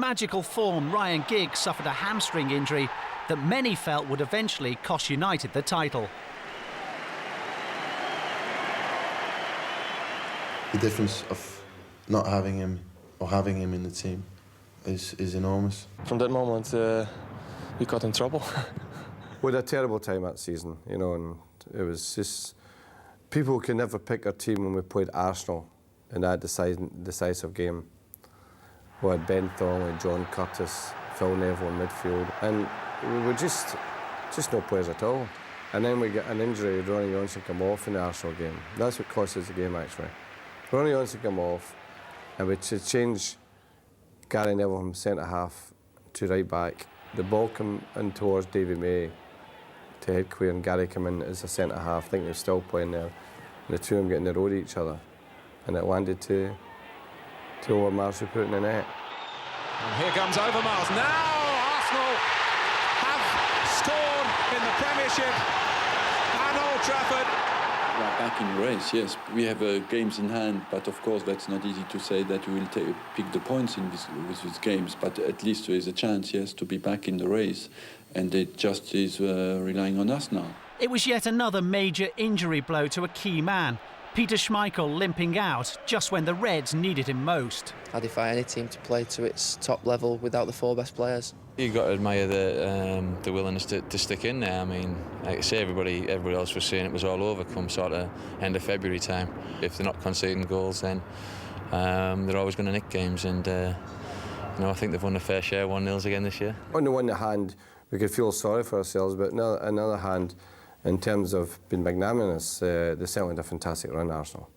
magical form, Ryan Giggs suffered a hamstring injury that many felt would eventually cost United the title. The difference of not having him or having him in the team is enormous. From that moment, we got in trouble. We had a terrible time that season, you know, and it was just... People could never pick our team when we played Arsenal in that decisive game. We had Ben Thornley, John Curtis, Phil Neville in midfield, and we were just no players at all. And then we get an injury, Ronnie Johnson come off in the Arsenal game. That's what cost us the game, actually. Ronnie Johnson come off, and we changed Gary Neville from centre-half to right-back. The ball come in towards Davy May to head clear, and Gary come in as a centre-half. I think they're still playing there. And the two of them getting the road at each other. And it landed to Overmars, who put it in the net. And here comes Overmars. Now Arsenal have scored in the Premiership at Old Trafford. We are back in the race, yes. We have games in hand, but of course that's not easy to say that we will pick the points with these games. But at least there is a chance, yes, to be back in the race. And it just is relying on us now. It was yet another major injury blow to a key man. Peter Schmeichel limping out just when the Reds needed him most. I defy any team to play to its top level without the four best players. You've got to admire the willingness to stick in there. I mean, like I say, everybody else was saying it was all over come sort of end of February time. If they're not conceding goals, then they're always going to nick games. And you know, I think they've won a fair share 1-0s again this year. On the one hand, we could feel sorry for ourselves, but on the other hand, in terms of being magnanimous, they certainly had a fantastic run, Arsenal.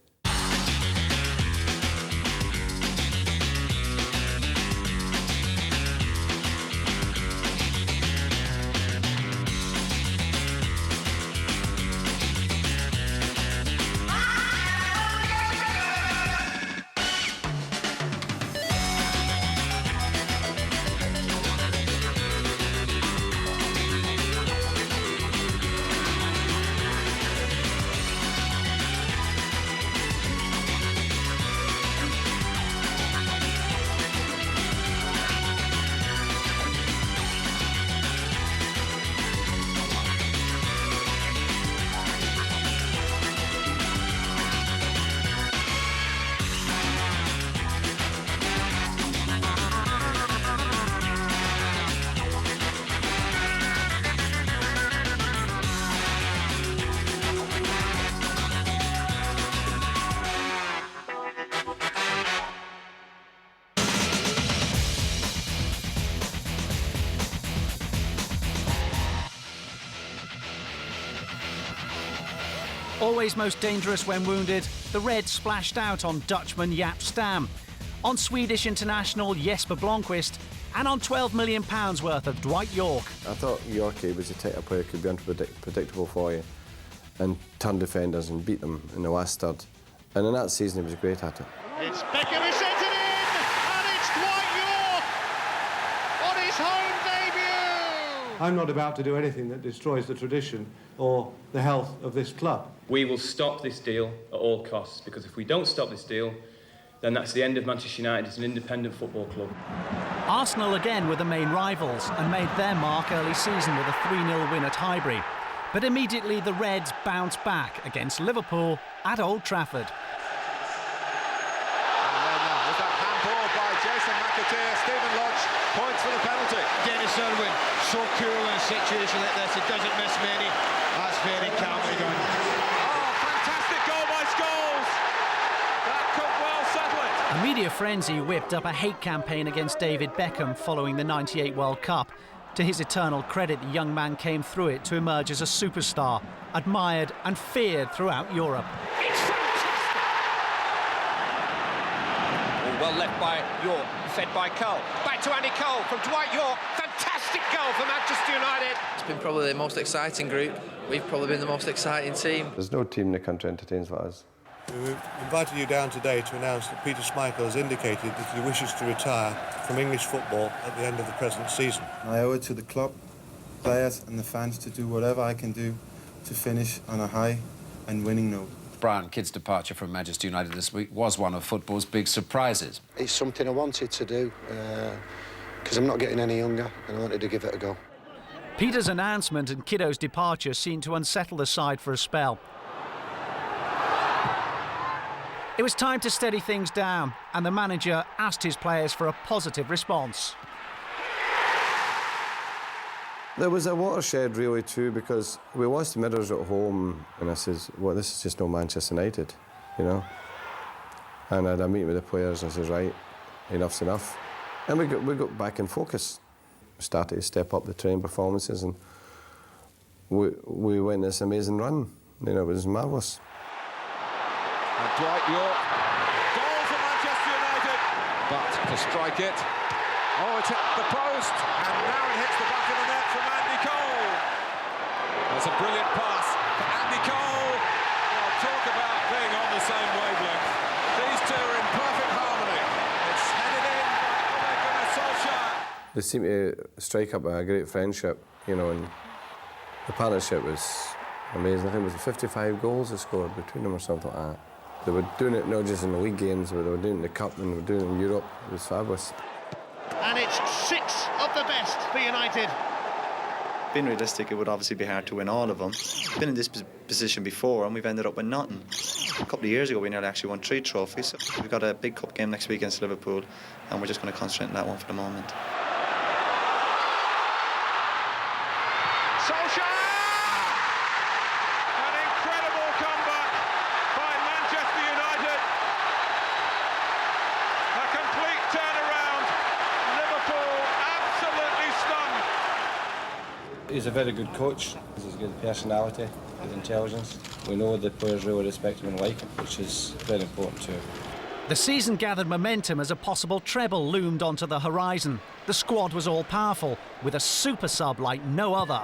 Always most dangerous when wounded, the Reds splashed out on Dutchman Jaap Stam, on Swedish international Jesper Blomqvist, and on £12 million worth of Dwight York. I thought Yorkie was the type of player who could be unpredictable for you and turn defenders and beat them in the last third. And in that season, he was great at it. It's Beckham who sends it in, and it's Dwight York on his home debut. I'm not about to do anything that destroys the tradition or the health of this club. We will stop this deal at all costs, because if we don't stop this deal, then that's the end of Manchester United as an independent football club. Arsenal again were the main rivals and made their mark early season with a 3-0 win at Highbury. But immediately the Reds bounced back against Liverpool at Old Trafford. And then with that handball by Jason McAteer, Stephen Lodge points for the penalty. Dennis Irwin, so cool in a situation like this, it doesn't miss many. That's very calmly done. A media frenzy whipped up a hate campaign against David Beckham following the '98 World Cup. To his eternal credit, the young man came through it to emerge as a superstar, admired and feared throughout Europe. It's fantastic! Well left by York, fed by Cole. Back to Andy Cole from Dwight York. Fantastic goal for Manchester United. It's been probably the most exciting group. We've probably been the most exciting team. There's no team in the country entertains like us. We've invited you down today to announce that Peter Schmeichel has indicated that he wishes to retire from English football at the end of the present season. I owe it to the club, players and the fans to do whatever I can do to finish on a high and winning note. Brian Kidd's departure from Manchester United this week was one of football's big surprises. It's something I wanted to do. because I'm not getting any younger and I wanted to give it a go. Peter's announcement and Kiddo's departure seemed to unsettle the side for a spell. It was time to steady things down, and the manager asked his players for a positive response. There was a watershed really too, because we lost the Mirrors at home, and I says, well, this is just no Manchester United, you know. And I had a meeting with the players, and I says, right, enough's enough. And we got back in focus. We started to step up the training performances, and we went this amazing run. You know, it was marvellous. And Dwight York, goal for Manchester United, but to strike it, oh, it hit the post, and now it hits the back of the net from Andy Cole. That's a brilliant pass for Andy Cole. Well, talk about being on the same wavelength. These two are in perfect harmony. It's headed in by Ole Gunnar Solskjaer. They seemed to strike up a great friendship, you know, and the partnership was amazing. I think it was 55 goals they scored between them or something like that. They were doing it not just in the league games, but they were doing it in the Cup and they were doing it in Europe. It was fabulous. And it's 6 of the best for United. Being realistic, it would obviously be hard to win all of them. We've been in this position before and we've ended up with nothing. A couple of years ago, we nearly actually won 3 trophies. We've got a big cup game next week against Liverpool, and we're just going to concentrate on that one for the moment. Solskjaer! An incredible comeback by Manchester United. A complete turnaround. Liverpool absolutely stunned. He's a very good coach. He's a good personality, good intelligence. We know the players really respect him and like him, which is very important too. The season gathered momentum as a possible treble loomed onto the horizon. The squad was all-powerful, with a super sub like no other.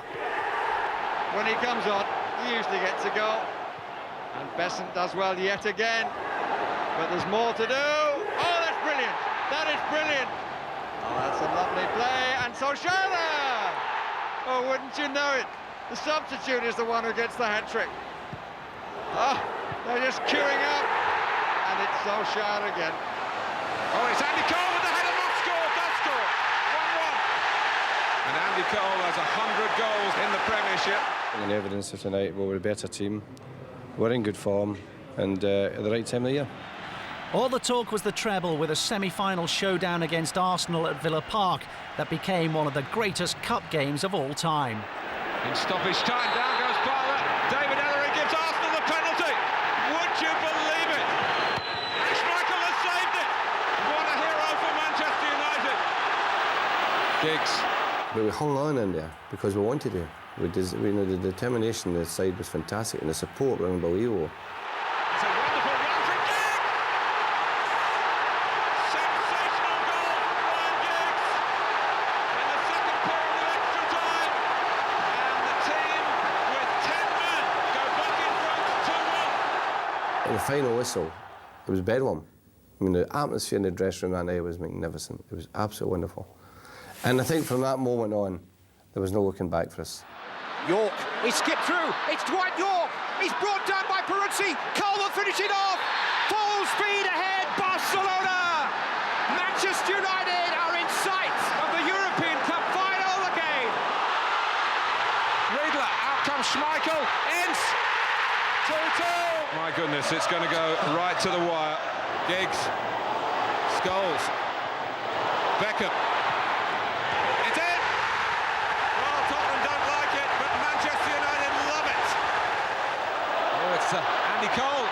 When he comes on, he usually gets a goal. And Besant does well yet again. But there's more to do. Oh, that's brilliant. That is brilliant. Oh, that's a lovely play. And Solskjaer! Oh, wouldn't you know it? The substitute is the one who gets the hat-trick. Oh, they're just queuing up. And it's Solskjaer again. Oh, it's Andy Cole with the header, not scored, does score. 1-1. And Andy Cole has 100 goals in the Premiership. And evidence of tonight, we're a better team. We're in good form and at the right time of the year. All the talk was the treble, with a semi-final showdown against Arsenal at Villa Park that became one of the greatest cup games of all time. In stoppage time, down goes Bartlett. David Ellery gives Arsenal the penalty. Would you believe it? And Schmeichel has saved it. What a hero for Manchester United. Giggs. But we hung on in there because we wanted to. You know, the determination of the side was fantastic and the support was unbelievable. It's a wonderful run from Giggs. Sensational goal from Ryan Giggs in the second period of extra time. And the team with 10 men go back in front 2-1. At the final whistle, it was bedlam. I mean, the atmosphere in the dressing room that night was magnificent. It was absolutely wonderful. And I think from that moment on, there was no looking back for us. York, he skipped through. It's Dwight York. He's brought down by Peruzzi. Cole will finish it off. Full speed ahead, Barcelona. Manchester United are in sight of the European Cup final again. Riedler, out comes Schmeichel. Ince. 2-2. My goodness, it's going to go right to the wire. Giggs. Scholes. Beckham. It's in. Well, Tottenham don't like it, but Manchester United love it. Oh, it's Andy Cole.